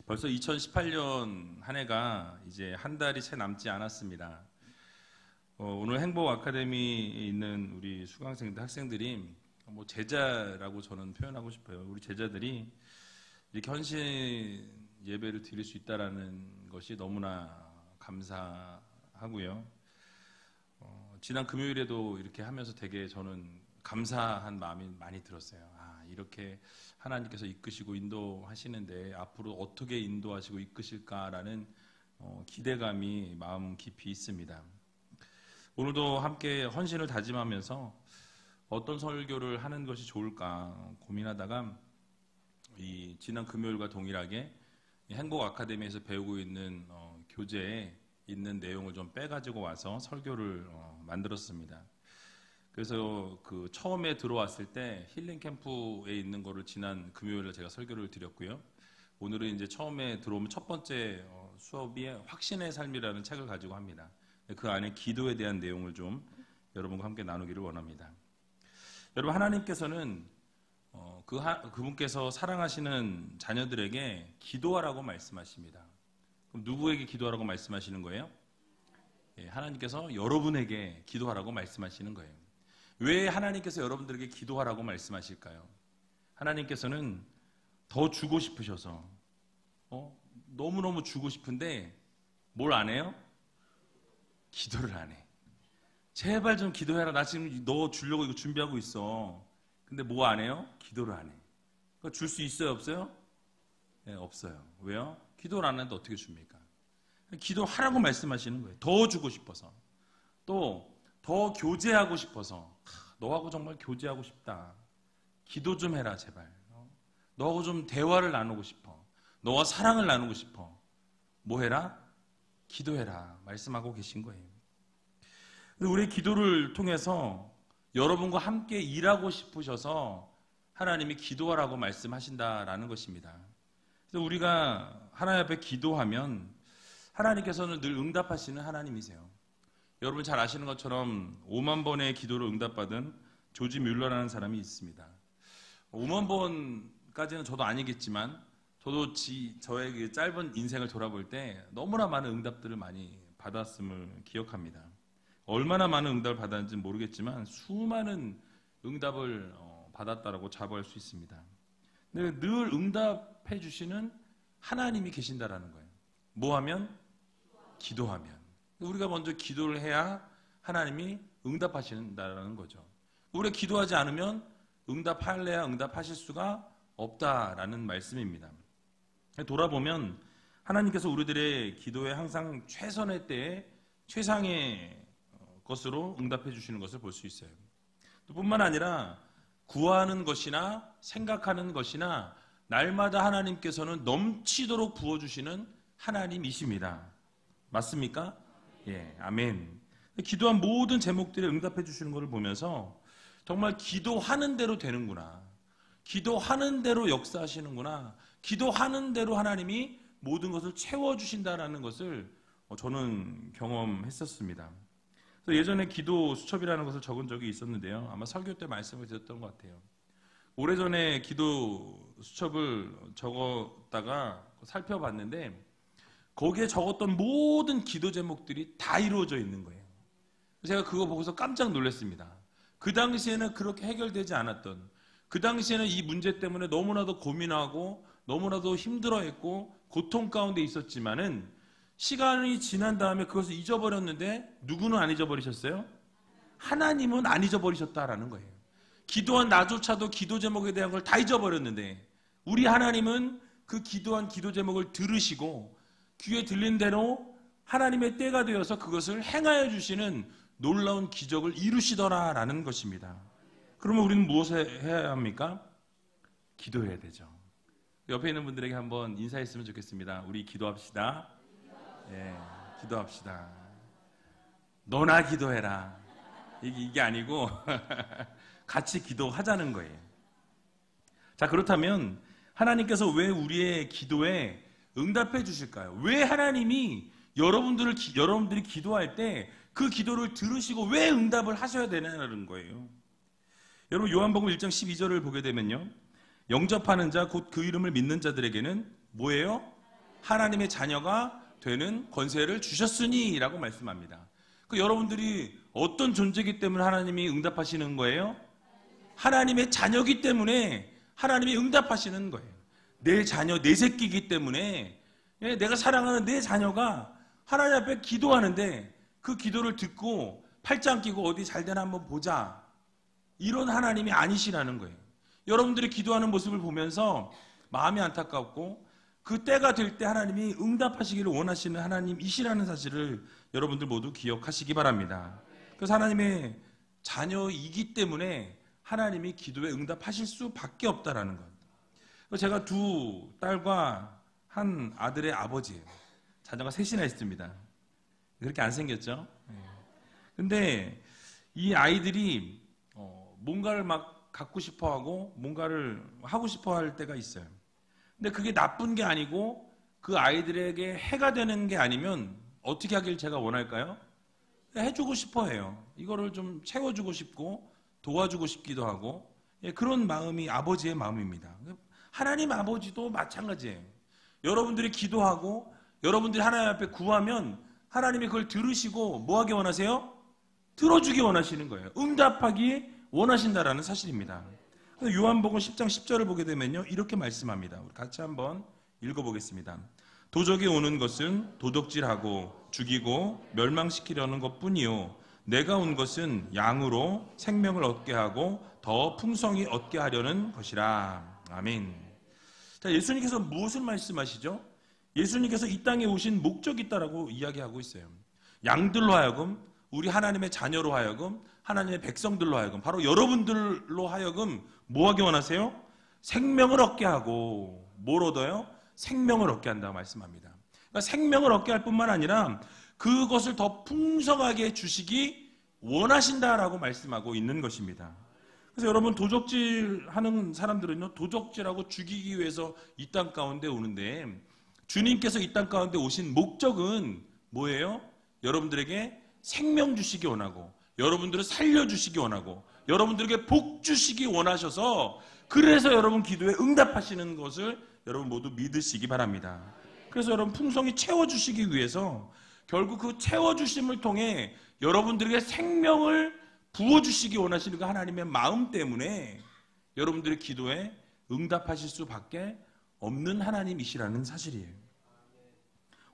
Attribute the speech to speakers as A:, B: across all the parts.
A: 벌써 2018년 한 해가 이제 한 달이 채 남지 않았습니다. 오늘 행복 아카데미에 있는 우리 수강생들, 학생들이 제자라고 저는 표현하고 싶어요. 우리 제자들이 이렇게 헌신 예배를 드릴 수 있다라는 것이 너무나 감사하고요. 지난 금요일에도 이렇게 하면서 되게 저는 감사한 마음이 많이 들었어요. 이렇게 하나님께서 이끄시고 인도하시는데 앞으로 어떻게 인도하시고 이끄실까라는 기대감이 마음 깊이 있습니다. 오늘도 함께 헌신을 다짐하면서 어떤 설교를 하는 것이 좋을까 고민하다가 이 지난 금요일과 동일하게 행복 아카데미에서 배우고 있는 교재에 있는 내용을 좀 빼가지고 와서 설교를 만들었습니다. 그래서 그 처음에 들어왔을 때 힐링 캠프에 있는 거를 지난 금요일에 제가 설교를 드렸고요. 오늘은 이제 처음에 들어오면 첫 번째 수업이 확신의 삶이라는 책을 가지고 합니다. 그 안에 기도에 대한 내용을 좀 여러분과 함께 나누기를 원합니다. 여러분, 하나님께서는 그분께서 사랑하시는 자녀들에게 기도하라고 말씀하십니다. 그럼 누구에게 기도하라고 말씀하시는 거예요? 하나님께서 여러분에게 기도하라고 말씀하시는 거예요. 왜 하나님께서 여러분들에게 기도하라고 말씀하실까요? 하나님께서는 더 주고 싶으셔서 너무너무 주고 싶은데 뭘 안 해요? 기도를 안 해. 제발 좀 기도해라. 나 지금 너 주려고 이거 준비하고 있어. 근데 뭐 안 해요? 기도를 안 해. 줄 수 있어요? 없어요? 네, 없어요. 왜요? 기도를 안 하는데 어떻게 줍니까? 기도하라고 말씀하시는 거예요. 더 주고 싶어서. 또 더 교제하고 싶어서. 너하고 정말 교제하고 싶다. 기도 좀 해라 제발. 너하고 좀 대화를 나누고 싶어. 너와 사랑을 나누고 싶어. 뭐 해라? 기도해라. 말씀하고 계신 거예요. 우리의 기도를 통해서 여러분과 함께 일하고 싶으셔서 하나님이 기도하라고 말씀하신다라는 것입니다. 그래서 우리가 하나님 앞에 기도하면 하나님께서는 늘 응답하시는 하나님이세요. 여러분 잘 아시는 것처럼 5만 번의 기도를 응답받은 조지 뮬러라는 사람이 있습니다. 5만 번까지는 저도 아니겠지만 저도 저의 그 짧은 인생을 돌아볼 때 너무나 많은 응답들을 많이 받았음을 기억합니다. 얼마나 많은 응답을 받았는지는 모르겠지만 수많은 응답을 받았다라고 자부할 수 있습니다. 근데 늘 응답해 주시는 하나님이 계신다라는 거예요. 뭐 하면? 기도하면. 우리가 먼저 기도를 해야 하나님이 응답하신다라는 거죠. 우리가 기도하지 않으면 응답할래야 응답하실 수가 없다라는 말씀입니다. 돌아보면 하나님께서 우리들의 기도에 항상 최선의 때에 최상의 것으로 응답해 주시는 것을 볼 수 있어요. 뿐만 아니라 구하는 것이나 생각하는 것이나 날마다 하나님께서는 넘치도록 부어주시는 하나님이십니다. 맞습니까? 예, 아멘. 기도한 모든 제목들에 응답해 주시는 것을 보면서 정말 기도하는 대로 되는구나. 기도하는 대로 역사하시는구나. 기도하는 대로 하나님이 모든 것을 채워주신다라는 것을 저는 경험했었습니다. 그래서 예전에 기도 수첩이라는 것을 적은 적이 있었는데요. 아마 설교 때 말씀을 드렸던 것 같아요. 오래전에 기도 수첩을 적었다가 살펴봤는데 거기에 적었던 모든 기도 제목들이 다 이루어져 있는 거예요. 제가 그거 보고서 깜짝 놀랐습니다. 그 당시에는 그렇게 해결되지 않았던, 그 당시에는 이 문제 때문에 너무나도 고민하고 너무나도 힘들어했고 고통 가운데 있었지만은 시간이 지난 다음에 그것을 잊어버렸는데 누구는 안 잊어버리셨어요? 하나님은 안 잊어버리셨다라는 거예요. 기도한 나조차도 기도 제목에 대한 걸 다 잊어버렸는데 우리 하나님은 그 기도한 기도 제목을 들으시고 귀에 들린 대로 하나님의 때가 되어서 그것을 행하여 주시는 놀라운 기적을 이루시더라라는 것입니다. 그러면 우리는 무엇을 해야 합니까? 기도해야 되죠. 옆에 있는 분들에게 한번 인사했으면 좋겠습니다. 우리 기도합시다. 예, 기도합시다. 너나 기도해라. 이게 아니고 같이 기도하자는 거예요. 자, 그렇다면 하나님께서 왜 우리의 기도에 응답해 주실까요? 왜 하나님이 여러분들이 기도할 때 그 기도를 들으시고 왜 응답을 하셔야 되냐는 거예요. 여러분 요한복음 1장 12절을 보게 되면요. 영접하는 자 곧 그 이름을 믿는 자들에게는 뭐예요? 하나님의 자녀가 되는 권세를 주셨으니 라고 말씀합니다. 여러분들이 어떤 존재이기 때문에 하나님이 응답하시는 거예요? 하나님의 자녀이기 때문에 하나님이 응답하시는 거예요. 내 자녀, 내 새끼이기 때문에 내가 사랑하는 내 자녀가 하나님 앞에 기도하는데 그 기도를 듣고 팔짱 끼고 어디 잘 되나 한번 보자, 이런 하나님이 아니시라는 거예요. 여러분들이 기도하는 모습을 보면서 마음이 안타깝고 그 때가 될 때 하나님이 응답하시기를 원하시는 하나님이시라는 사실을 여러분들 모두 기억하시기 바랍니다. 그래서 하나님의 자녀이기 때문에 하나님이 기도에 응답하실 수밖에 없다라는 것. 제가 두 딸과 한 아들의 아버지예요. 자녀가 셋이나 있습니다. 그렇게 안 생겼죠? 근데 이 아이들이 뭔가를 막 갖고 싶어하고 뭔가를 하고 싶어할 때가 있어요. 근데 그게 나쁜 게 아니고 그 아이들에게 해가 되는 게 아니면 어떻게 하길 제가 원할까요? 해주고 싶어 해요. 이거를 좀 채워주고 싶고 도와주고 싶기도 하고, 그런 마음이 아버지의 마음입니다. 하나님 아버지도 마찬가지예요. 여러분들이 기도하고 여러분들이 하나님 앞에 구하면 하나님이 그걸 들으시고 뭐 하기 원하세요? 들어주기 원하시는 거예요. 응답하기 원하신다라는 사실입니다. 요한복음 10장 10절을 보게 되면요, 이렇게 말씀합니다. 우리 같이 한번 읽어보겠습니다. 도적이 오는 것은 도둑질하고 죽이고 멸망시키려는 것뿐이요, 내가 온 것은 양으로 생명을 얻게 하고 더 풍성히 얻게 하려는 것이라. 아멘. 자, 예수님께서 무엇을 말씀하시죠? 예수님께서 이 땅에 오신 목적이 있다라고 이야기하고 있어요. 양들로 하여금, 우리 하나님의 자녀로 하여금, 하나님의 백성들로 하여금, 바로 여러분들로 하여금 뭐 하기 원하세요? 생명을 얻게 하고, 뭘 얻어요? 생명을 얻게 한다고 말씀합니다. 그러니까 생명을 얻게 할 뿐만 아니라 그것을 더 풍성하게 주시기 원하신다라고 말씀하고 있는 것입니다. 그래서 여러분, 도적질하는 사람들은요, 도적질하고 죽이기 위해서 이 땅 가운데 오는데, 주님께서 이 땅 가운데 오신 목적은 뭐예요? 여러분들에게 생명 주시기 원하고, 여러분들을 살려주시기 원하고, 여러분들에게 복 주시기 원하셔서, 그래서 여러분 기도에 응답하시는 것을 여러분 모두 믿으시기 바랍니다. 그래서 여러분 풍성히 채워주시기 위해서 결국 그 채워주심을 통해 여러분들에게 생명을 부어주시기 원하시는 그 하나님의 마음 때문에 여러분들의 기도에 응답하실 수밖에 없는 하나님이시라는 사실이에요.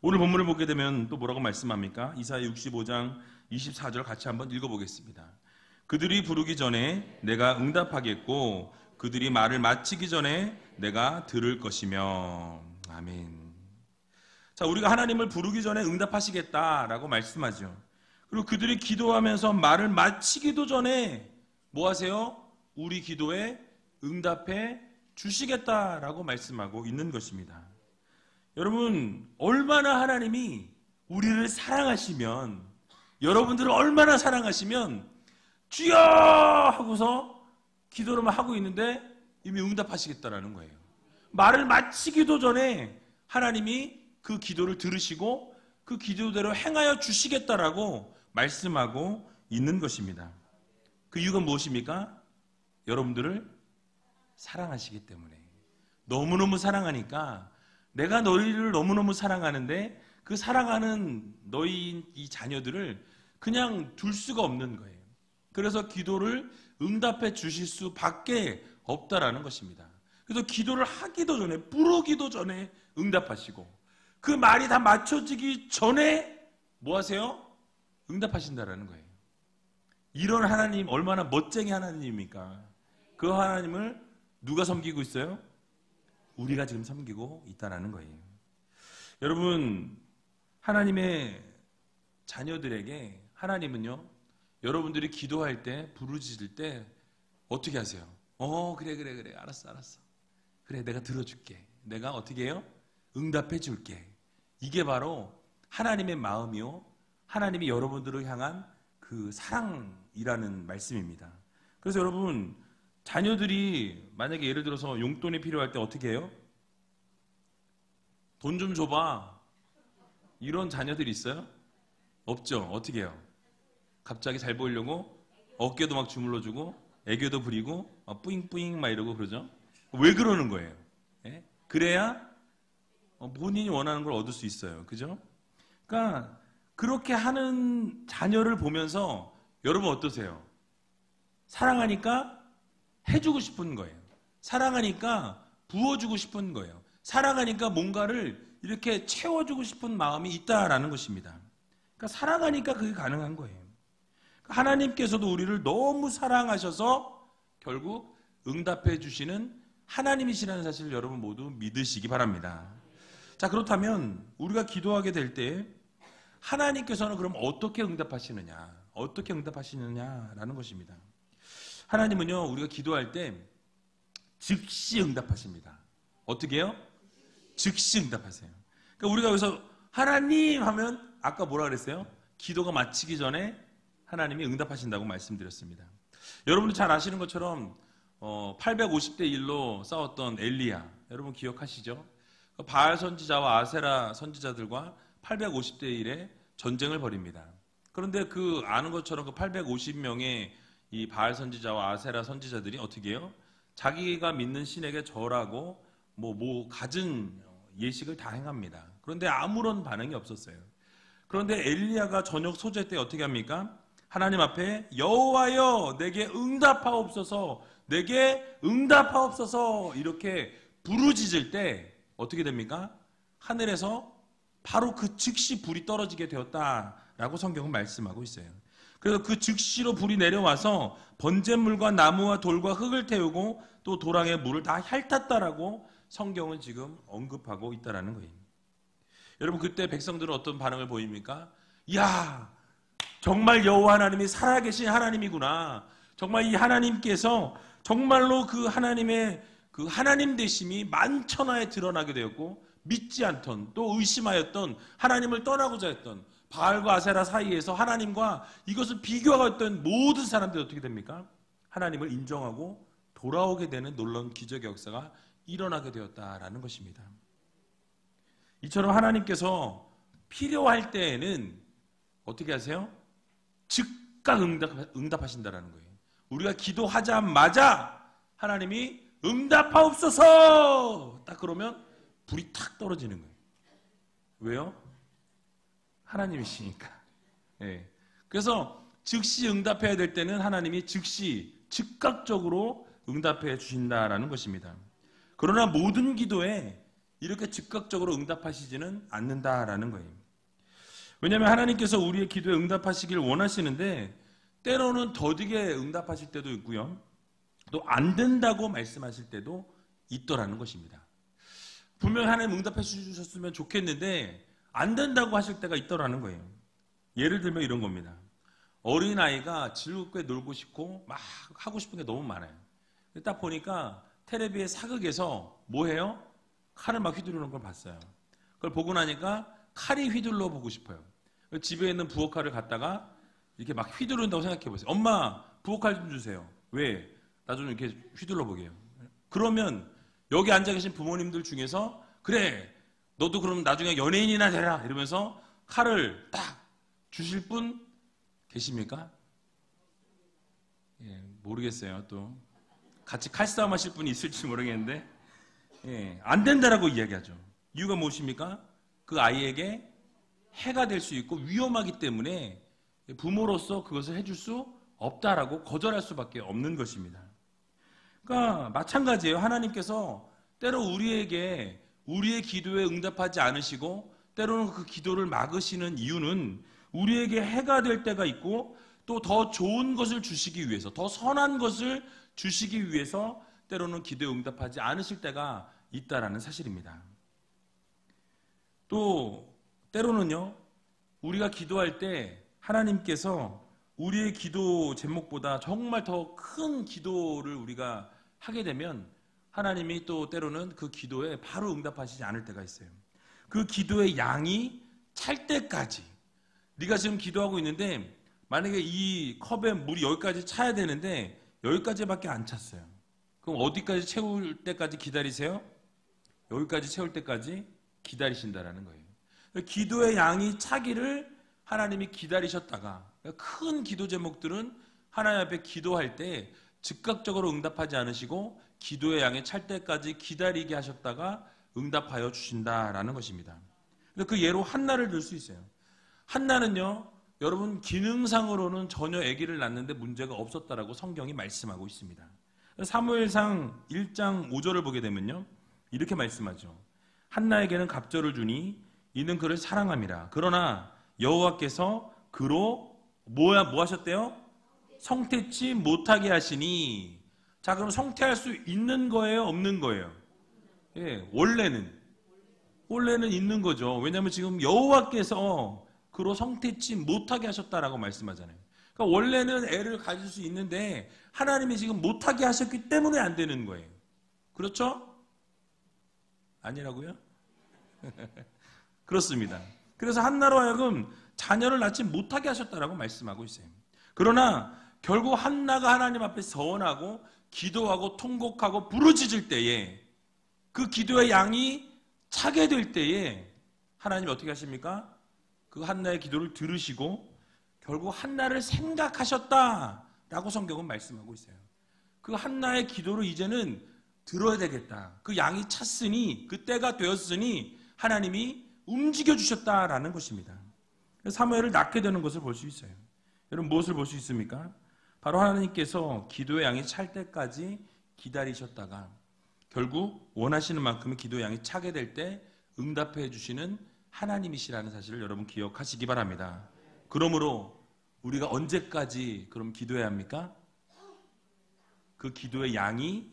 A: 오늘 본문을 보게 되면 또 뭐라고 말씀합니까? 이사야 65장 24절 같이 한번 읽어보겠습니다. 그들이 부르기 전에 내가 응답하겠고 그들이 말을 마치기 전에 내가 들을 것이며. 아멘. 자, 우리가 하나님을 부르기 전에 응답하시겠다라고 말씀하죠. 그리고 그들이 기도하면서 말을 마치기도 전에 뭐 하세요? 우리 기도에 응답해 주시겠다라고 말씀하고 있는 것입니다. 여러분, 얼마나 하나님이 우리를 사랑하시면, 여러분들을 얼마나 사랑하시면 주여 하고서 기도를 하고 있는데 이미 응답하시겠다라는 거예요. 말을 마치기도 전에 하나님이 그 기도를 들으시고 그 기도대로 행하여 주시겠다라고 말씀하고 있는 것입니다. 그 이유가 무엇입니까? 여러분들을 사랑하시기 때문에. 너무너무 사랑하니까, 내가 너희를 너무너무 사랑하는데 그 사랑하는 너희 이 자녀들을 그냥 둘 수가 없는 거예요. 그래서 기도를 응답해 주실 수밖에 없다라는 것입니다. 그래서 기도를 하기도 전에, 부르기도 전에 응답하시고, 그 말이 다 맞춰지기 전에 뭐 하세요? 응답하신다라는 거예요. 이런 하나님, 얼마나 멋쟁이 하나님입니까? 그 하나님을 누가 섬기고 있어요? 우리가 지금 섬기고 있다라는 거예요. 여러분, 하나님의 자녀들에게 하나님은요, 여러분들이 기도할 때, 부르짖을 때 어떻게 하세요? 그래, 알았어. 그래, 내가 들어줄게. 내가 어떻게 해요? 응답해 줄게. 이게 바로 하나님의 마음이요, 하나님이 여러분들을 향한 그 사랑이라는 말씀입니다. 그래서 여러분, 자녀들이 만약에 예를 들어서 용돈이 필요할 때 어떻게 해요? 돈 좀 줘봐. 이런 자녀들이 있어요? 없죠? 어떻게 해요? 갑자기 잘 보이려고 어깨도 막 주물러주고 애교도 부리고 뿌잉뿌잉 막 이러고 그러죠? 왜 그러는 거예요? 예? 그래야 본인이 원하는 걸 얻을 수 있어요. 그죠? 그러니까 그렇게 하는 자녀를 보면서 여러분 어떠세요? 사랑하니까 해주고 싶은 거예요. 사랑하니까 부어주고 싶은 거예요. 사랑하니까 뭔가를 이렇게 채워주고 싶은 마음이 있다라는 것입니다. 그러니까 사랑하니까 그게 가능한 거예요. 하나님께서도 우리를 너무 사랑하셔서 결국 응답해 주시는 하나님이시라는 사실을 여러분 모두 믿으시기 바랍니다. 자, 그렇다면 우리가 기도하게 될 때 하나님께서는 그럼 어떻게 응답하시느냐? 어떻게 응답하시느냐라는 것입니다. 하나님은요, 우리가 기도할 때 즉시 응답하십니다. 어떻게 해요? 즉시 응답하세요. 그러니까 우리가 여기서 하나님 하면 아까 뭐라 그랬어요? 기도가 마치기 전에 하나님이 응답하신다고 말씀드렸습니다. 여러분도 잘 아시는 것처럼 850대 1로 싸웠던 엘리야, 여러분 기억하시죠? 바알 선지자와 아세라 선지자들과 850대 1의 전쟁을 벌입니다. 그런데 그 아는 것처럼 그 850명의 이 바알 선지자와 아세라 선지자들이 어떻게 해요? 자기가 믿는 신에게 절하고 갖은 예식을 다 행합니다. 그런데 아무런 반응이 없었어요. 그런데 엘리야가 저녁 소재 때 어떻게 합니까? 하나님 앞에 여호와여 내게 응답하옵소서, 내게 응답하옵소서 이렇게 부르짖을 때 어떻게 됩니까? 하늘에서 바로 그 즉시 불이 떨어지게 되었다라고 성경은 말씀하고 있어요. 그래서 그 즉시로 불이 내려와서 번제물과 나무와 돌과 흙을 태우고 또 도랑의 물을 다 핥았다라고 성경은 지금 언급하고 있다라는 거예요. 여러분 그때 백성들은 어떤 반응을 보입니까? 이야, 정말 여호와 하나님이 살아계신 하나님이구나. 정말 이 하나님께서 정말로 그 하나님의 그 하나님 되심이 만천하에 드러나게 되었고 믿지 않던 또 의심하였던 하나님을 떠나고자 했던 바알과 아세라 사이에서 하나님과 이것을 비교하였던 모든 사람들이 어떻게 됩니까? 하나님을 인정하고 돌아오게 되는 놀라운 기적의 역사가 일어나게 되었다라는 것입니다. 이처럼 하나님께서 필요할 때에는 어떻게 하세요? 즉각 응답하신다라는 거예요. 우리가 기도하자마자 하나님이 응답하옵소서 딱 그러면 불이 탁 떨어지는 거예요. 왜요? 하나님이시니까. 네. 그래서 즉시 응답해야 될 때는 하나님이 즉각적으로 응답해 주신다라는 것입니다. 그러나 모든 기도에 이렇게 즉각적으로 응답하시지는 않는다라는 거예요. 왜냐하면 하나님께서 우리의 기도에 응답하시길 원하시는데 때로는 더디게 응답하실 때도 있고요. 또 안 된다고 말씀하실 때도 있더라는 것입니다. 분명히 하나님 응답해 주셨으면 좋겠는데 안 된다고 하실 때가 있더라는 거예요. 예를 들면 이런 겁니다. 어린아이가 즐겁게 놀고 싶고 막 하고 싶은 게 너무 많아요. 딱 보니까 텔레비의 사극에서 뭐 해요? 칼을 막 휘두르는 걸 봤어요. 그걸 보고 나니까 칼이 휘둘러 보고 싶어요. 집에 있는 부엌칼을 갖다가 이렇게 막 휘두른다고 생각해 보세요. 엄마, 부엌칼 좀 주세요. 왜? 나 좀 이렇게 휘둘러 보게요. 그러면 여기 앉아 계신 부모님들 중에서 그래, 너도 그럼 나중에 연예인이나 되라 이러면서 칼을 딱 주실 분 계십니까? 예, 모르겠어요. 또 같이 칼싸움 하실 분이 있을지 모르겠는데 예, 안 된다라고 이야기하죠. 이유가 무엇입니까? 그 아이에게 해가 될 수 있고 위험하기 때문에 부모로서 그것을 해줄 수 없다라고 거절할 수밖에 없는 것입니다. 그러니까 마찬가지예요. 하나님께서 때로 우리에게 우리의 기도에 응답하지 않으시고 때로는 그 기도를 막으시는 이유는 우리에게 해가 될 때가 있고 또 더 좋은 것을 주시기 위해서, 더 선한 것을 주시기 위해서 때로는 기도에 응답하지 않으실 때가 있다라는 사실입니다. 또 때로는요, 우리가 기도할 때 하나님께서 우리의 기도 제목보다 정말 더 큰 기도를 우리가 하게 되면 하나님이 또 때로는 그 기도에 바로 응답하시지 않을 때가 있어요. 그 기도의 양이 찰 때까지, 네가 지금 기도하고 있는데 만약에 이 컵에 물이 여기까지 차야 되는데 여기까지밖에 안 찼어요. 그럼 어디까지 채울 때까지 기다리세요? 여기까지 채울 때까지 기다리신다라는 거예요. 기도의 양이 차기를 하나님이 기다리셨다가, 큰 기도 제목들은 하나님 앞에 기도할 때 즉각적으로 응답하지 않으시고 기도의 양이 찰 때까지 기다리게 하셨다가 응답하여 주신다라는 것입니다. 그 예로 한나를 들 수 있어요. 한나는요, 여러분 기능상으로는 전혀 아기를 낳는데 문제가 없었다라고 성경이 말씀하고 있습니다. 사무엘상 1장 5절을 보게 되면요, 이렇게 말씀하죠. 한나에게는 갑절을 주니 이는 그를 사랑함이라. 그러나 여호와께서 그로 뭐 하셨대요? 성태치 못하게 하시니. 자, 그럼 성태할 수 있는 거예요? 없는 거예요? 예, 원래는 있는 거죠. 왜냐하면 지금 여호와께서 그로 성태치 못하게 하셨다라고 말씀하잖아요. 그러니까 원래는 애를 가질 수 있는데 하나님이 지금 못하게 하셨기 때문에 안 되는 거예요. 그렇죠? 아니라고요? 그렇습니다. 그래서 한나로 하여금 자녀를 낳지 못하게 하셨다라고 말씀하고 있어요. 그러나 결국 한나가 하나님 앞에 서원하고 기도하고 통곡하고 부르짖을 때에 그 기도의 양이 차게 될 때에 하나님이 어떻게 하십니까? 그 한나의 기도를 들으시고 결국 한나를 생각하셨다라고 성경은 말씀하고 있어요. 그 한나의 기도를 이제는 들어야 되겠다. 그 양이 찼으니, 그 때가 되었으니 하나님이 움직여 주셨다라는 것입니다. 사무엘을 낳게 되는 것을 볼 수 있어요. 여러분 무엇을 볼 수 있습니까? 바로 하나님께서 기도의 양이 찰 때까지 기다리셨다가 결국 원하시는 만큼의 기도의 양이 차게 될 때 응답해 주시는 하나님이시라는 사실을 여러분 기억하시기 바랍니다. 그러므로 우리가 언제까지 그럼 기도해야 합니까? 그 기도의 양이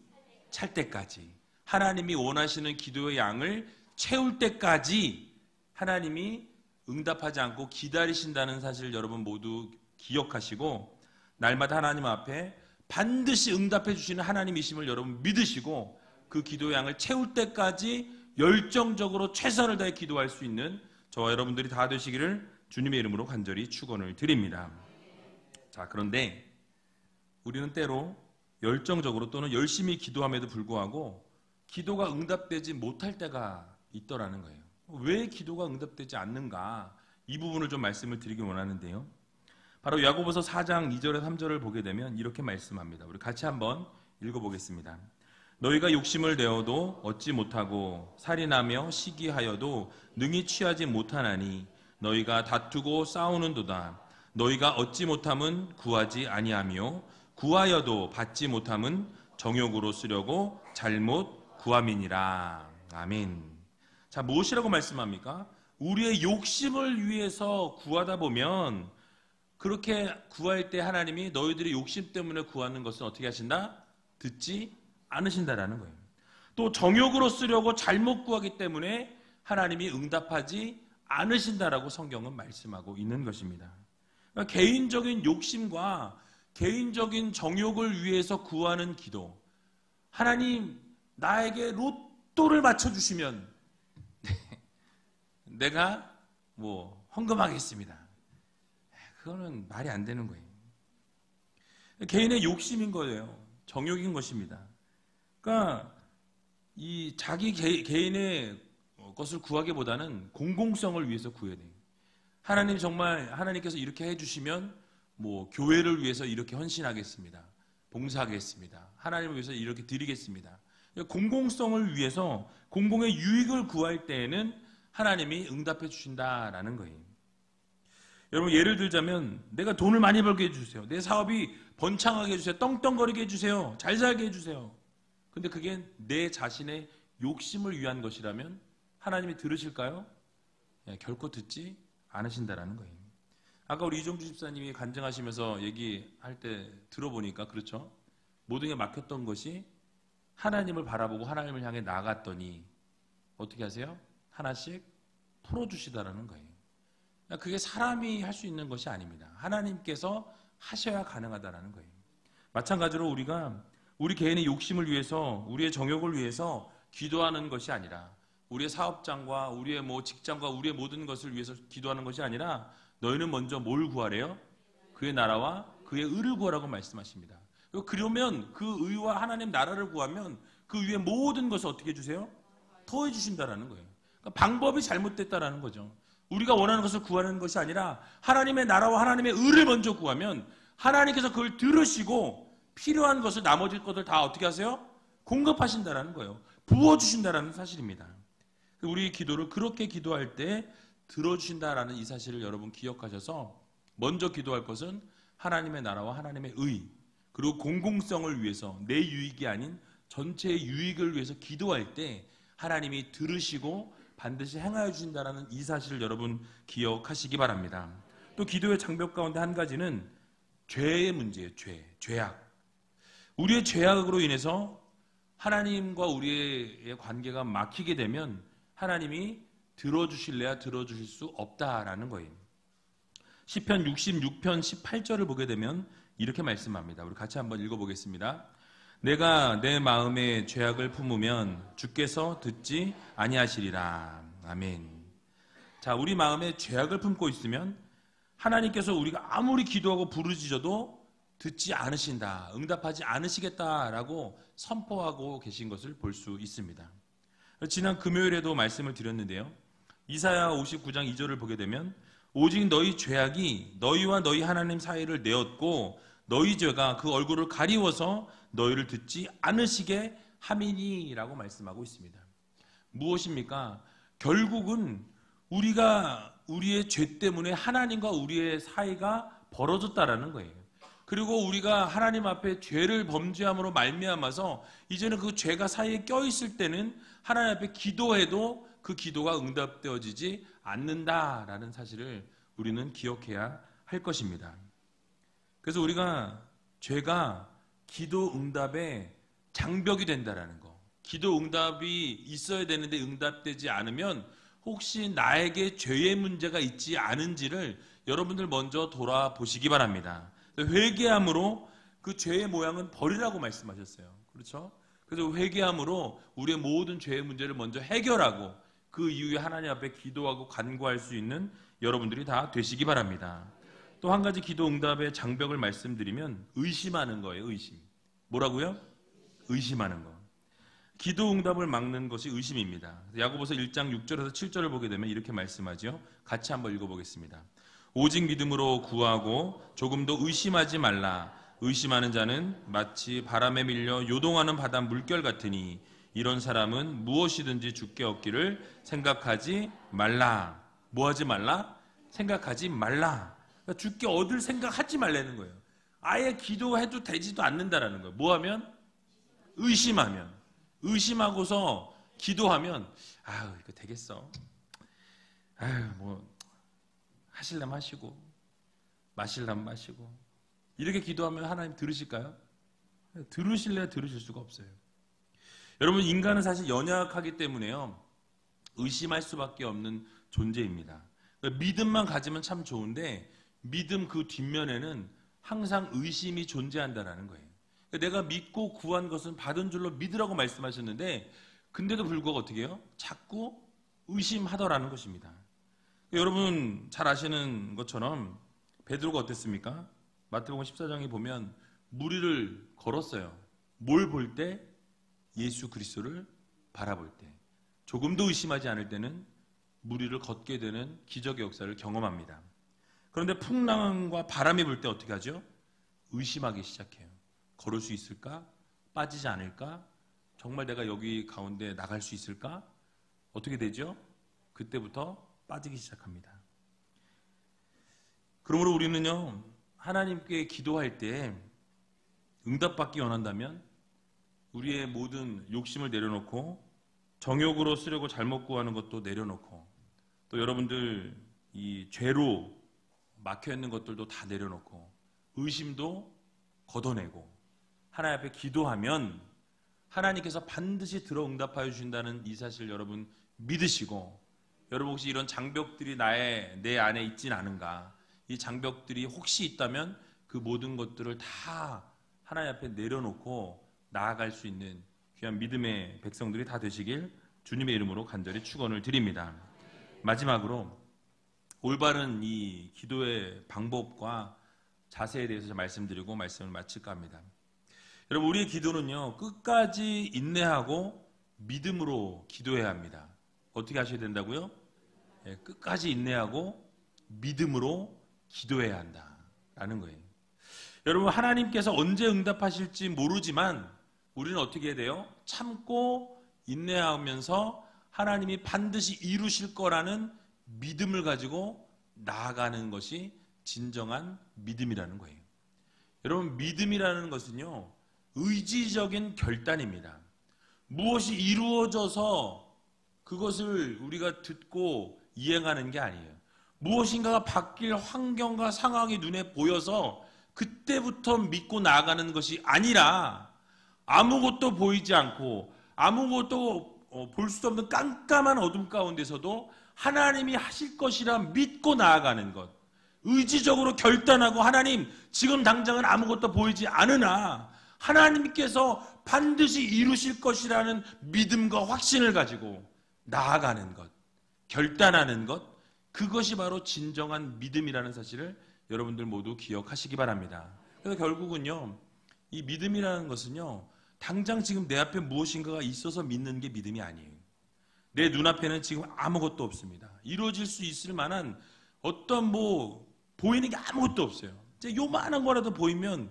A: 찰 때까지, 하나님이 원하시는 기도의 양을 채울 때까지 하나님이 응답하지 않고 기다리신다는 사실을 여러분 모두 기억하시고 날마다 하나님 앞에 반드시 응답해 주시는 하나님이심을 여러분 믿으시고 그 기도의 양을 채울 때까지 열정적으로 최선을 다해 기도할 수 있는 저와 여러분들이 다 되시기를 주님의 이름으로 간절히 축원을 드립니다. 자, 그런데 우리는 때로 열정적으로 또는 열심히 기도함에도 불구하고 기도가 응답되지 못할 때가 있더라는 거예요. 왜 기도가 응답되지 않는가? 이 부분을 좀 말씀을 드리기 원하는데요. 바로 야고보서 4장 2절에 3절을 보게 되면 이렇게 말씀합니다. 우리 같이 한번 읽어보겠습니다. 너희가 욕심을 내어도 얻지 못하고 살인하며 시기하여도 능히 취하지 못하나니 너희가 다투고 싸우는도다. 너희가 얻지 못함은 구하지 아니하며 구하여도 받지 못함은 정욕으로 쓰려고 잘못 구함이니라. 아멘. 자, 무엇이라고 말씀합니까? 우리의 욕심을 위해서 구하다 보면 그렇게 구할 때 하나님이 너희들이 욕심 때문에 구하는 것은 어떻게 하신다? 듣지 않으신다라는 거예요. 또 정욕으로 쓰려고 잘못 구하기 때문에 하나님이 응답하지 않으신다라고 성경은 말씀하고 있는 것입니다. 그러니까 개인적인 욕심과 개인적인 정욕을 위해서 구하는 기도, 하나님 나에게 로또를 맞춰주시면 내가 헌금하겠습니다. 그거는 말이 안 되는 거예요. 개인의 욕심인 거예요. 정욕인 것입니다. 그러니까 이 자기 개인의 것을 구하기보다는 공공성을 위해서 구해야 돼요. 하나님 정말 하나님께서 이렇게 해주시면 교회를 위해서 이렇게 헌신하겠습니다. 봉사하겠습니다. 하나님을 위해서 이렇게 드리겠습니다. 공공성을 위해서 공공의 유익을 구할 때에는 하나님이 응답해 주신다라는 거예요. 여러분 예를 들자면 내가 돈을 많이 벌게 해주세요. 내 사업이 번창하게 해주세요. 떵떵거리게 해주세요. 잘 살게 해주세요. 근데 그게 내 자신의 욕심을 위한 것이라면 하나님이 들으실까요? 결코 듣지 않으신다라는 거예요. 아까 우리 이종주 집사님이 간증하시면서 얘기할 때 들어보니까 그렇죠? 모든 게 막혔던 것이 하나님을 바라보고 하나님을 향해 나아갔더니 어떻게 하세요? 하나씩 풀어주시다라는 거예요. 그게 사람이 할 수 있는 것이 아닙니다. 하나님께서 하셔야 가능하다라는 거예요. 마찬가지로 우리가 우리 개인의 욕심을 위해서 우리의 정욕을 위해서 기도하는 것이 아니라 우리의 사업장과 우리의 직장과 우리의 모든 것을 위해서 기도하는 것이 아니라 너희는 먼저 뭘 구하래요? 그의 나라와 그의 의를 구하라고 말씀하십니다. 그러면 그 의와 하나님 나라를 구하면 그 위에 모든 것을 어떻게 해주세요? 더해 주신다라는 거예요. 그러니까 방법이 잘못됐다라는 거죠. 우리가 원하는 것을 구하는 것이 아니라 하나님의 나라와 하나님의 의를 먼저 구하면 하나님께서 그걸 들으시고 필요한 것을 나머지 것을 다 어떻게 하세요? 공급하신다라는 거예요. 부어주신다라는 사실입니다. 우리 기도를 그렇게 기도할 때 들어주신다라는 이 사실을 여러분 기억하셔서 먼저 기도할 것은 하나님의 나라와 하나님의 의, 그리고 공공성을 위해서 내 유익이 아닌 전체의 유익을 위해서 기도할 때 하나님이 들으시고 반드시 행하여 주신다라는 이 사실을 여러분 기억하시기 바랍니다. 또 기도의 장벽 가운데 한 가지는 죄의 문제예요. 죄악. 우리의 죄악으로 인해서 하나님과 우리의 관계가 막히게 되면 하나님이 들어주실래야 들어주실 수 없다라는 거예요. 시편 66편 18절을 보게 되면 이렇게 말씀합니다. 우리 같이 한번 읽어보겠습니다. 내가 내 마음에 죄악을 품으면 주께서 듣지 아니하시리라. 아멘. 자, 우리 마음에 죄악을 품고 있으면 하나님께서 우리가 아무리 기도하고 부르짖어도 듣지 않으신다, 응답하지 않으시겠다라고 선포하고 계신 것을 볼 수 있습니다. 지난 금요일에도 말씀을 드렸는데요. 이사야 59장 2절을 보게 되면 오직 너희 죄악이 너희와 너희 하나님 사이를 내었고 너희 죄가 그 얼굴을 가리워서 너희를 듣지 않으시게 함이니라고 말씀하고 있습니다. 무엇입니까? 결국은 우리가 우리의 죄 때문에 하나님과 우리의 사이가 벌어졌다라는 거예요. 그리고 우리가 하나님 앞에 죄를 범죄함으로 말미암아서 이제는 그 죄가 사이에 껴있을 때는 하나님 앞에 기도해도 그 기도가 응답되어지지 않는다라는 사실을 우리는 기억해야 할 것입니다. 그래서 우리가 죄가 기도 응답의 장벽이 된다라는 거, 기도 응답이 있어야 되는데 응답되지 않으면 혹시 나에게 죄의 문제가 있지 않은지를 여러분들 먼저 돌아보시기 바랍니다. 회개함으로 그 죄의 모양은 버리라고 말씀하셨어요. 그렇죠? 그래서 회개함으로 우리의 모든 죄의 문제를 먼저 해결하고 그 이후에 하나님 앞에 기도하고 간구할 수 있는 여러분들이 다 되시기 바랍니다. 또 한 가지 기도 응답의 장벽을 말씀드리면 의심하는 거예요. 의심. 뭐라고요? 의심하는 거. 기도 응답을 막는 것이 의심입니다. 야고보서 1장 6절에서 7절을 보게 되면 이렇게 말씀하죠. 같이 한번 읽어보겠습니다. 오직 믿음으로 구하고 조금도 의심하지 말라. 의심하는 자는 마치 바람에 밀려 요동하는 바다 물결 같으니 이런 사람은 무엇이든지 주께 얻기를 생각하지 말라. 뭐 하지 말라? 생각하지 말라. 그러니까 주께 얻을 생각하지 말라는 거예요. 아예 기도해도 되지도 않는다라는 거예요. 뭐 하면? 의심하면. 의심하고서 기도하면 아유 이거 되겠어. 아유 뭐 하실라면 하시고 마실라면 마시고 이렇게 기도하면 하나님 들으실까요? 들으실래야 들으실 수가 없어요. 여러분 인간은 사실 연약하기 때문에요. 의심할 수밖에 없는 존재입니다. 그러니까 믿음만 가지면 참 좋은데 믿음 그 뒷면에는 항상 의심이 존재한다는 거예요. 그러니까 내가 믿고 구한 것은 받은 줄로 믿으라고 말씀하셨는데 근데도 불구하고 어떻게 해요? 자꾸 의심하더라는 것입니다. 여러분 잘 아시는 것처럼 베드로가 어땠습니까? 마태복음 14장에 보면 무리를 걸었어요. 뭘 볼 때? 예수 그리스도를 바라볼 때. 조금도 의심하지 않을 때는 무리를 걷게 되는 기적의 역사를 경험합니다. 그런데 풍랑과 바람이 불 때 어떻게 하죠? 의심하기 시작해요. 걸을 수 있을까? 빠지지 않을까? 정말 내가 여기 가운데 나갈 수 있을까? 어떻게 되죠? 그때부터 빠지기 시작합니다. 그러므로 우리는요, 하나님께 기도할 때 응답받기 원한다면 우리의 모든 욕심을 내려놓고 정욕으로 쓰려고 잘못 구하는 것도 내려놓고 또 여러분들 이 죄로 막혀있는 것들도 다 내려놓고 의심도 걷어내고 하나님 앞에 기도하면 하나님께서 반드시 들어 응답하여 주신다는 이 사실 여러분 믿으시고 여러분 혹시 이런 장벽들이 내 안에 있진 않은가? 이 장벽들이 혹시 있다면 그 모든 것들을 다 하나님 앞에 내려놓고 나아갈 수 있는 귀한 믿음의 백성들이 다 되시길 주님의 이름으로 간절히 축원을 드립니다. 마지막으로 올바른 이 기도의 방법과 자세에 대해서 말씀드리고 말씀을 마칠까 합니다. 여러분 우리의 기도는요 끝까지 인내하고 믿음으로 기도해야 합니다. 어떻게 하셔야 된다고요? 끝까지 인내하고 믿음으로 기도해야 한다라는 거예요. 여러분 하나님께서 언제 응답하실지 모르지만 우리는 어떻게 해야 돼요? 참고 인내하면서 하나님이 반드시 이루실 거라는 믿음을 가지고 나아가는 것이 진정한 믿음이라는 거예요. 여러분, 믿음이라는 것은요, 의지적인 결단입니다. 무엇이 이루어져서 그것을 우리가 듣고 이행하는 게 아니에요. 무엇인가가 바뀔 환경과 상황이 눈에 보여서 그때부터 믿고 나아가는 것이 아니라 아무것도 보이지 않고 아무것도 볼 수 없는 깜깜한 어둠 가운데서도 하나님이 하실 것이라 믿고 나아가는 것. 의지적으로 결단하고 하나님, 지금 당장은 아무것도 보이지 않으나 하나님께서 반드시 이루실 것이라는 믿음과 확신을 가지고 나아가는 것, 결단하는 것, 그것이 바로 진정한 믿음이라는 사실을 여러분들 모두 기억하시기 바랍니다. 그래서 결국은요, 이 믿음이라는 것은요, 당장 지금 내 앞에 무엇인가가 있어서 믿는 게 믿음이 아니에요. 내 눈앞에는 지금 아무것도 없습니다. 이루어질 수 있을 만한 어떤 보이는 게 아무것도 없어요. 이제 요만한 거라도 보이면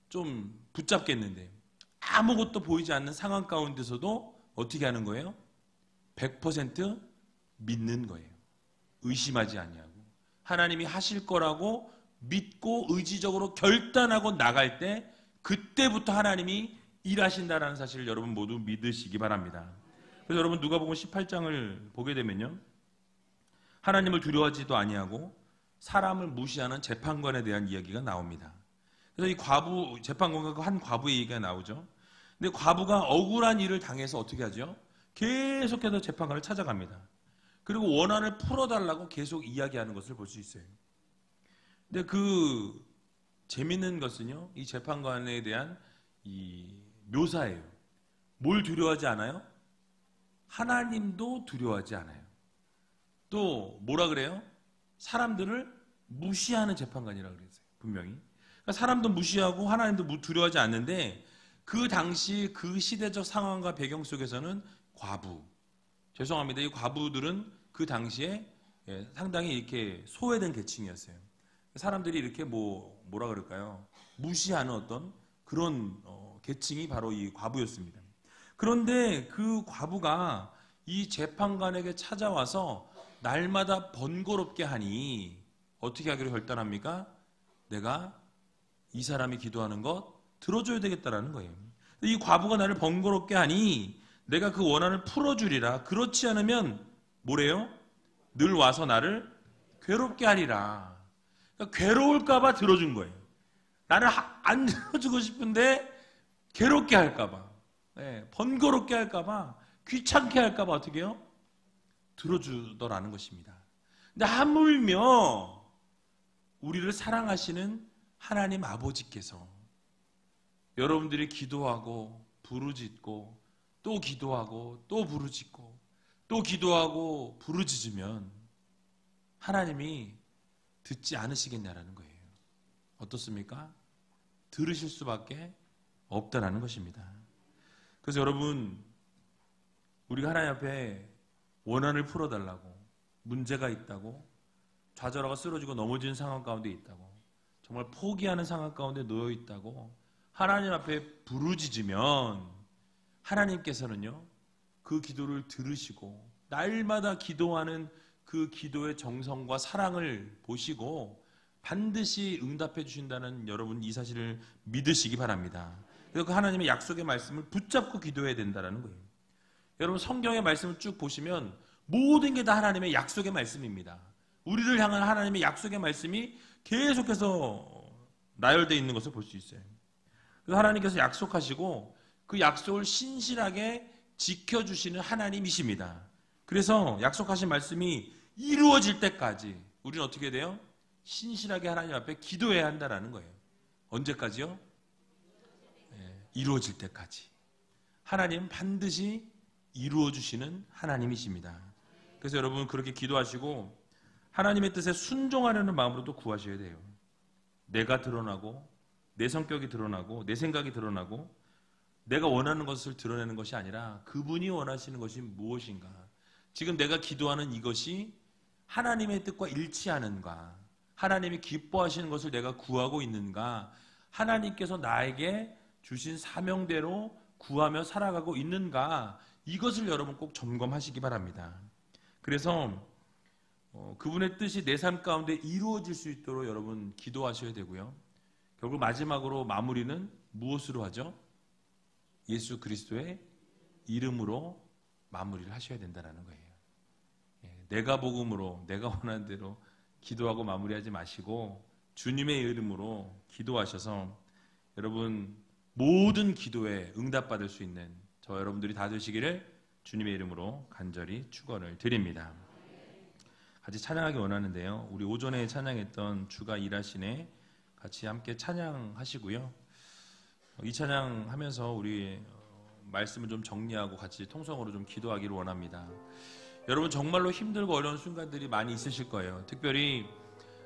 A: 좀 붙잡겠는데 아무것도 보이지 않는 상황 가운데서도 어떻게 하는 거예요? 100% 믿는 거예요. 의심하지 아니하고 하나님이 하실 거라고 믿고 의지적으로 결단하고 나갈 때 그때부터 하나님이 일하신다는 사실을 여러분 모두 믿으시기 바랍니다. 그래서 여러분 누가복음 18장을 보게 되면요, 하나님을 두려워하지도 아니하고 사람을 무시하는 재판관에 대한 이야기가 나옵니다. 그래서 이 재판관과 한 과부의 얘기가 나오죠. 근데 과부가 억울한 일을 당해서 어떻게 하죠? 계속해서 재판관을 찾아갑니다. 그리고 원한을 풀어달라고 계속 이야기하는 것을 볼 수 있어요. 근데 그 재밌는 것은요, 이 재판관에 대한 이 묘사예요. 뭘 두려워하지 않아요? 하나님도 두려워하지 않아요. 또 뭐라 그래요? 사람들을 무시하는 재판관이라고 그랬어요. 분명히. 그러니까 사람도 무시하고 하나님도 두려워하지 않는데 그 당시 그 시대적 상황과 배경 속에서는 죄송합니다. 이 과부들은 그 당시에 상당히 이렇게 소외된 계층이었어요. 사람들이 이렇게 뭐라 그럴까요? 무시하는 어떤 그런 계층이 바로 이 과부였습니다. 그런데 그 과부가 이 재판관에게 찾아와서 날마다 번거롭게 하니 어떻게 하기로 결단합니까? 내가 이 사람이 기도하는 것 들어줘야 되겠다라는 거예요. 이 과부가 나를 번거롭게 하니 내가 그 원한을 풀어주리라. 그렇지 않으면 뭐래요? 늘 와서 나를 괴롭게 하리라. 그러니까 괴로울까봐 들어준 거예요. 나를 안 들어주고 싶은데 괴롭게 할까봐, 번거롭게 할까봐, 귀찮게 할까봐 어떻게 해요? 들어주더라는 것입니다. 근데 하물며 우리를 사랑하시는 하나님 아버지께서 여러분들이 기도하고 부르짖고 또 기도하고 또 부르짖고 또 기도하고 부르짖으면 하나님이 듣지 않으시겠냐라는 거예요. 어떻습니까? 들으실 수밖에 없다라는 것입니다. 그래서 여러분, 우리가 하나님 앞에 원한을 풀어달라고, 문제가 있다고, 좌절하고 쓰러지고 넘어진 상황 가운데 있다고, 정말 포기하는 상황 가운데 놓여 있다고 하나님 앞에 부르짖으면 하나님께서는요, 그 기도를 들으시고 날마다 기도하는 그 기도의 정성과 사랑을 보시고 반드시 응답해 주신다는 여러분 이 사실을 믿으시기 바랍니다. 그래서 그 하나님의 약속의 말씀을 붙잡고 기도해야 된다는 거예요. 여러분 성경의 말씀을 쭉 보시면 모든 게 다 하나님의 약속의 말씀입니다. 우리를 향한 하나님의 약속의 말씀이 계속해서 나열되어 있는 것을 볼 수 있어요. 그래서 하나님께서 약속하시고 그 약속을 신실하게 지켜주시는 하나님이십니다. 그래서 약속하신 말씀이 이루어질 때까지 우리는 어떻게 돼요? 신실하게 하나님 앞에 기도해야 한다는 거예요. 언제까지요? 이루어질 때까지. 하나님은 반드시 이루어주시는 하나님이십니다. 그래서 여러분 그렇게 기도하시고 하나님의 뜻에 순종하려는 마음으로도 구하셔야 돼요. 내가 드러나고 내 성격이 드러나고 내 생각이 드러나고 내가 원하는 것을 드러내는 것이 아니라 그분이 원하시는 것이 무엇인가, 지금 내가 기도하는 이것이 하나님의 뜻과 일치하는가, 하나님이 기뻐하시는 것을 내가 구하고 있는가, 하나님께서 나에게 주신 사명대로 구하며 살아가고 있는가, 이것을 여러분 꼭 점검하시기 바랍니다. 그래서 그분의 뜻이 내 삶 가운데 이루어질 수 있도록 여러분 기도하셔야 되고요. 결국 마지막으로 마무리는 무엇으로 하죠? 예수 그리스도의 이름으로 마무리를 하셔야 된다는 거예요. 내가 복음으로, 내가 원하는 대로 기도하고 마무리하지 마시고 주님의 이름으로 기도하셔서 여러분 모든 기도에 응답받을 수 있는 저 여러분들이 다 되시기를 주님의 이름으로 간절히 축원을 드립니다. 같이 찬양하기 원하는데요. 우리 오전에 찬양했던 주가 일하시네 같이 함께 찬양하시고요. 이 찬양하면서 우리 말씀을 좀 정리하고 같이 통성으로 좀 기도하기를 원합니다. 여러분 정말로 힘들고 어려운 순간들이 많이 있으실 거예요. 특별히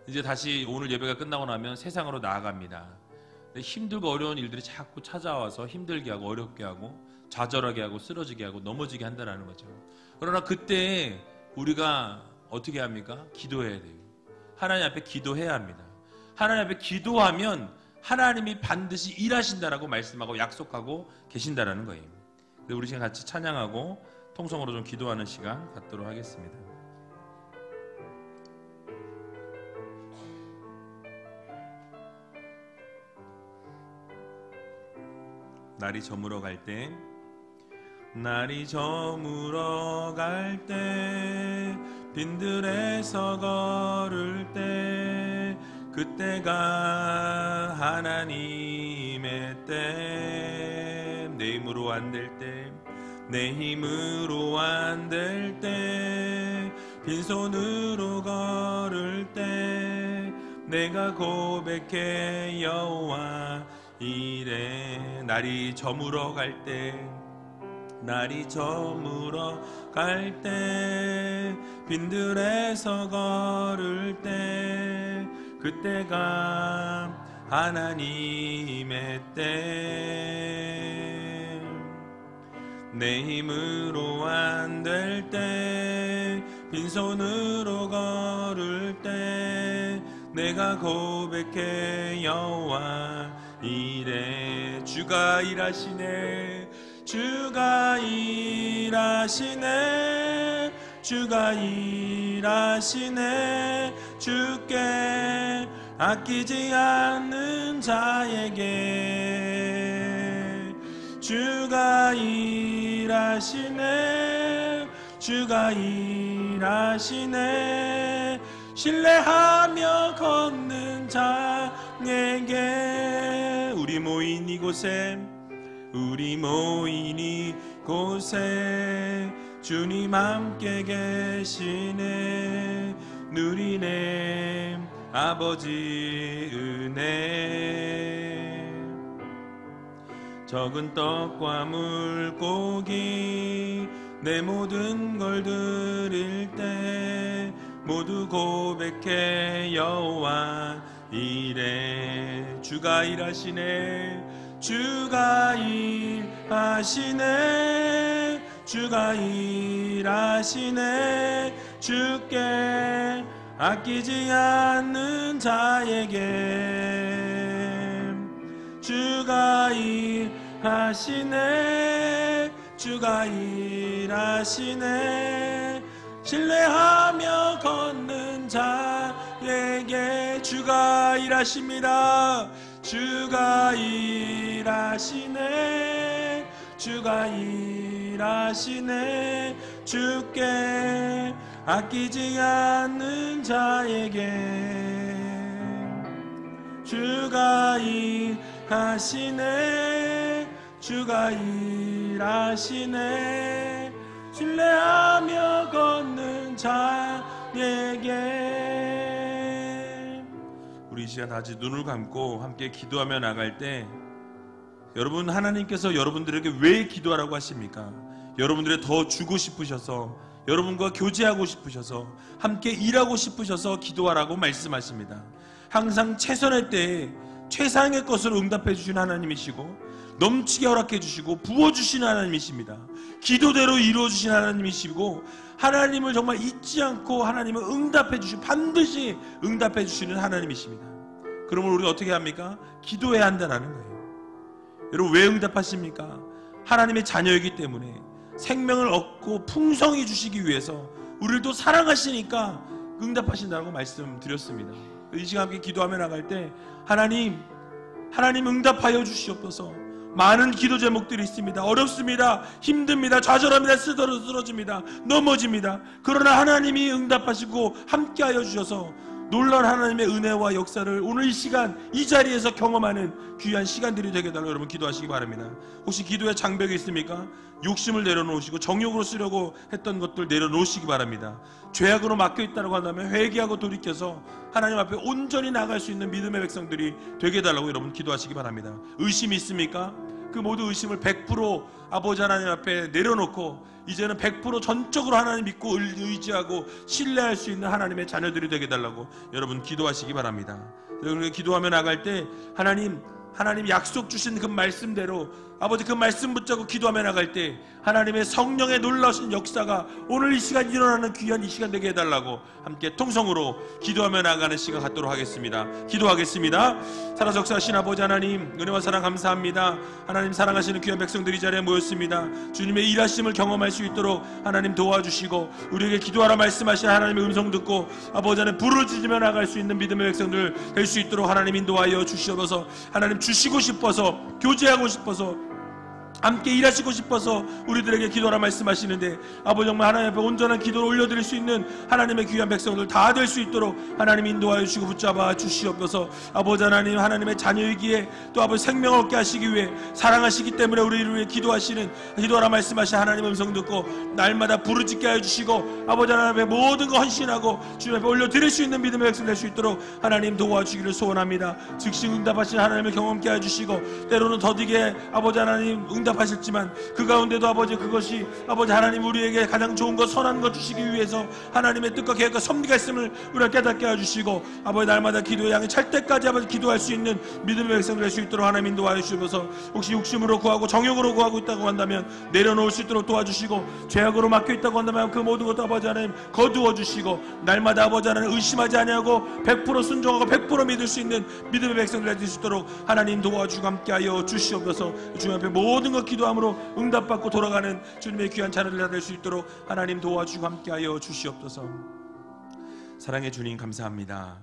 A: 이제 다시 오늘 예배가 끝나고 나면 세상으로 나아갑니다. 근데 힘들고 어려운 일들이 자꾸 찾아와서 힘들게 하고 어렵게 하고 좌절하게 하고 쓰러지게 하고 넘어지게 한다는 거죠. 그러나 그때 우리가 어떻게 합니까? 기도해야 돼요. 하나님 앞에 기도해야 합니다. 하나님 앞에 기도하면 하나님이 반드시 일하신다라고 말씀하고 약속하고 계신다라는 거예요. 우리 지금 같이 찬양하고 통성으로 좀 기도하는 시간 갖도록 하겠습니다. 날이 저물어 갈 때, 날이 저물어 갈 때, 빈들에서 걸을 때, 그때가 하나님의 때, 내 힘으로 안 될 때, 내 힘으로 안 될 때, 빈손으로 걸을 때, 내가 고백해 여호와 이래. 날이 저물어 갈 때, 날이 저물어 갈 때, 빈들에서 걸을 때, 그때가 하나님의 때, 내 힘으로 안 될 때, 빈손으로 걸을 때, 내가 고백해 여호와 이래. 주가 일하시네, 주가 일하시네, 주가 일하시네. 주께 아끼지 않는 자에게 주가 일하시네, 주가 일하시네. 신뢰하며 걷는 자에게 우리 모인 이곳에, 우리 모인 이곳에 주님 함께 계시네. 누리네 아버지 은혜. 적은 떡과 물고기 내 모든 걸 드릴 때, 모두 고백해 여호와 이래. 주가 일하시네, 주가 일하시네, 주가 일하시네. 주께 아끼지 않는 자에게 주가 일하시네, 주가 일하시네. 신뢰하며 걷는 자에게 주가 일하십니다. 주가 일하시네, 주가 일하시네. 주께 아끼지 않는 자에게 주가 일하시네, 주가 일하시네. 신뢰하며 걷는 자에게. 우리 이 시간 다시 눈을 감고 함께 기도하며 나갈 때, 여러분 하나님께서 여러분들에게 왜 기도하라고 하십니까? 여러분들의 더 주고 싶으셔서, 여러분과 교제하고 싶으셔서, 함께 일하고 싶으셔서 기도하라고 말씀하십니다. 항상 최선의 때에 최상의 것으로 응답해 주신 하나님이시고, 넘치게 허락해 주시고 부어주신 하나님이십니다. 기도대로 이루어 주신 하나님이시고, 하나님을 정말 잊지 않고 하나님을 응답해 주시고 반드시 응답해 주시는 하나님이십니다. 그러면 우리가 어떻게 합니까? 기도해야 한다는 거예요. 여러분 왜 응답하십니까? 하나님의 자녀이기 때문에 생명을 얻고 풍성히 주시기 위해서 우리를 또 사랑하시니까 응답하신다고 말씀드렸습니다. 이 시간 함께 기도하며 나갈 때 하나님 응답하여 주시옵소서. 많은 기도 제목들이 있습니다. 어렵습니다. 힘듭니다. 좌절합니다. 쓰러집니다. 넘어집니다. 그러나 하나님이 응답하시고 함께하여 주셔서 놀라운 하나님의 은혜와 역사를 오늘 이 시간 이 자리에서 경험하는 귀한 시간들이 되게 해달라고 여러분 기도하시기 바랍니다. 혹시 기도에 장벽이 있습니까? 욕심을 내려놓으시고 정욕으로 쓰려고 했던 것들 내려놓으시기 바랍니다. 죄악으로 막혀있다고 한다면 회개하고 돌이켜서 하나님 앞에 온전히 나갈 수 있는 믿음의 백성들이 되게 해달라고 여러분 기도하시기 바랍니다. 의심이 있습니까? 그 모든 의심을 100% 아버지 하나님 앞에 내려놓고 이제는 100% 전적으로 하나님 믿고 의지하고 신뢰할 수 있는 하나님의 자녀들이 되게 해달라고 여러분 기도하시기 바랍니다. 여러분 기도하며 나갈 때 하나님 약속 주신 그 말씀대로 아버지 그 말씀 붙잡고 기도하며 나갈 때 하나님의 성령의 놀라우신 역사가 오늘 이 시간 일어나는 귀한 이 시간 되게 해달라고 함께 통성으로 기도하며 나가는 시간 갖도록 하겠습니다. 기도하겠습니다. 살아서 역사하신 아버지 하나님 은혜와 사랑 감사합니다. 하나님 사랑하시는 귀한 백성들이 이 자리에 모였습니다. 주님의 일하심을 경험할 수 있도록 하나님 도와주시고 우리에게 기도하라 말씀하신 하나님의 음성 듣고 아버지 하나님 부르짖으며 나갈 수 있는 믿음의 백성들 될 수 있도록 하나님 인도하여 주시옵소서. 하나님 주시고 싶어서 교제하고 싶어서 함께 일하시고 싶어서 우리들에게 기도하라 말씀하시는데 아버지 정말 하나님 앞에 온전한 기도를 올려드릴 수 있는 하나님의 귀한 백성들 다 될 수 있도록 하나님 인도하여 주시고 붙잡아 주시옵소서. 아버지 하나님 하나님의 자녀이기에 또 아버지 생명을 얻게 하시기 위해 사랑하시기 때문에 우리를 위해 기도하라 말씀하신 하나님의 음성 듣고 날마다 부르짖게 하여 주시고 아버지 하나님 앞에 모든 거 헌신하고 주님 앞에 올려드릴 수 있는 믿음의 백성 될 수 있도록 하나님 도와주기를 소원합니다. 즉시 응답하신 하나님을 경험케 하여 주시고 때로는 더디게 아버지 하나님 응답하셨지만 그 가운데도 아버지 그것이 아버지 하나님 우리에게 가장 좋은 것 선한 것 주시기 위해서 하나님의 뜻과 계획과 섭리가 있음을 우리가 깨닫게 해주시고 아버지 날마다 기도의 양이 찰 때까지 아버지 기도할 수 있는 믿음의 백성 될 수 있도록 하나님 인도하여 주셔서 혹시 욕심으로 구하고 정욕으로 구하고 있다고 한다면 내려놓을 수 있도록 도와주시고 죄악으로 막혀 있다고 한다면 그 모든 것도 아버지 하나님 거두어 주시고 날마다 아버지 하나님 의심하지 아니하고 100% 순종하고 100% 믿을 수 있는 믿음의 백성들 될 수 있도록 하나님 도와주고 함께하여 주시옵소서. 주님 앞에 모든 것 기도함으로 응답받고 돌아가는 주님의 귀한 자녀들 될 수 있도록 하나님 도와주고 함께하여 주시옵소서. 사랑의 주님 감사합니다.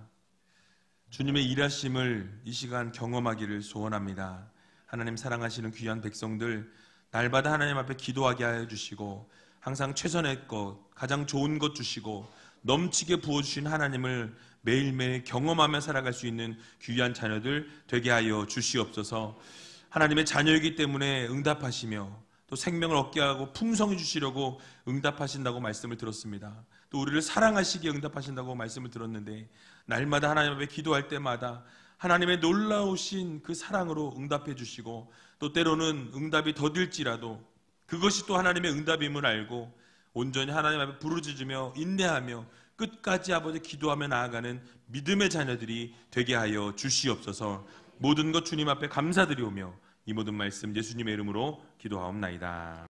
A: 주님의 일하심을 이 시간 경험하기를 소원합니다. 하나님 사랑하시는 귀한 백성들 날마다 하나님 앞에 기도하게 하여 주시고 항상 최선의 것 가장 좋은 것 주시고 넘치게 부어주신 하나님을 매일매일 경험하며 살아갈 수 있는 귀한 자녀들 되게 하여 주시옵소서. 하나님의 자녀이기 때문에 응답하시며 또 생명을 얻게 하고 풍성히 주시려고 응답하신다고 말씀을 들었습니다. 또 우리를 사랑하시기에 응답하신다고 말씀을 들었는데 날마다 하나님 앞에 기도할 때마다 하나님의 놀라우신 그 사랑으로 응답해 주시고 또 때로는 응답이 더딜지라도 그것이 또 하나님의 응답임을 알고 온전히 하나님 앞에 부르짖으며 인내하며 끝까지 아버지 기도하며 나아가는 믿음의 자녀들이 되게 하여 주시옵소서. 모든 것 주님 앞에 감사드리오며 이 모든 말씀 예수님의 이름으로 기도하옵나이다.